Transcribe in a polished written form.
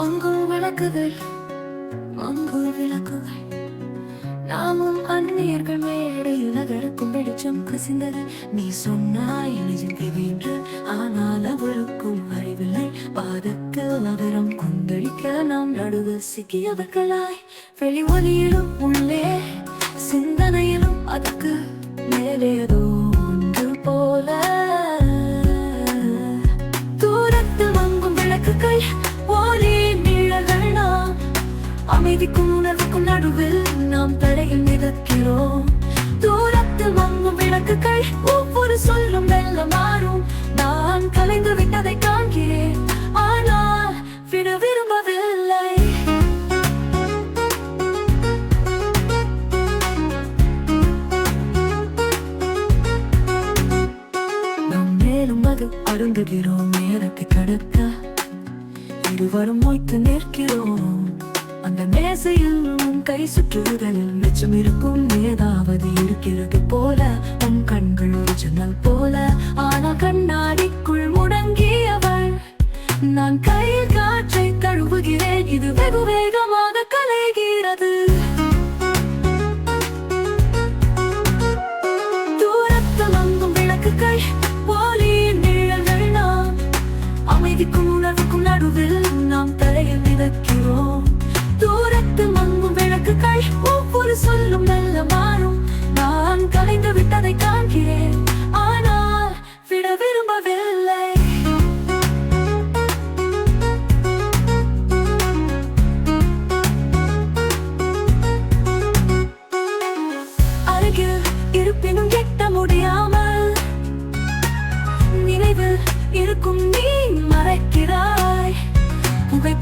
மங்கும் விளக்குகள், மங்கும் விளக்குகள். நாமும் அந்நியர்கள் மேடையில் நகருக்கும் வெளிச்சம் கசிந்தது. நீ சொன்னாய் என்று, ஆனால் அவளுக்கும் அறிவில்லை. பாதத்தில் நகரம் கொந்தளிக்க நாம் நடுவு சிக்கியவர்களாய். வெளி ஒலியிலும் உள்ளே சிந்தனையிலும் அதுக்கு மேலேதோ ஒன்று போல. தூரத்தில் மங்கும் விளக்குகள், ஒளி நிழல்கள். நாம் அமைதிக்கும் உணர்வுக்கும் நடுவில் நாம் தடையில் மிதக்கிறோம். தூரத்தில் மங்கும் விளக்குகள், ஒவ்வொரு சொல்லும் மெல்ல மாறும். நான் கலைந்து விட்டதை காண்கிறேன், ஆனால் விட விரும்பவில்லை. நாம் மேலும் அது அருந்துகிறோம். நேரத்தை கடக்க இருவரும் மொய்த்து நிற்கிறோம். அந்த மேசையில் உன் கை சுற்றுதலில் மிச்சம் இருக்கும் ஏதாவது இருக்கிறது போல. உன் கண்கள் ஒரு ஜன்னல் போல, ஆனால் கண்ணாடிக்குள் முடங்கியவள். நான் கையில் காற்றை தழுவுகிறேன், இது வெகு வேகமாக கலைகிறது. தூரத்தில் மங்கும் விளக்குகள், ஒளி நிழல்கள். நாம் அமைதிக்கும் உணர்வுக்கும் நடுவில் நாம் தரையில் மிதக்கிறோம். தூரத்தில் மங்கும் விளக்குகள், ஒவ்வொரு சொல்லும் மெல்ல மாறும். நான் கலைந்து விட்டதை காண்கிறேன், ஆனால் விட விரும்பவில்லை. அருகில் இருப்பினும் எட்ட முடியாமல் நினைவில் இருக்கும் நீ மறைக்கிறாய். புகை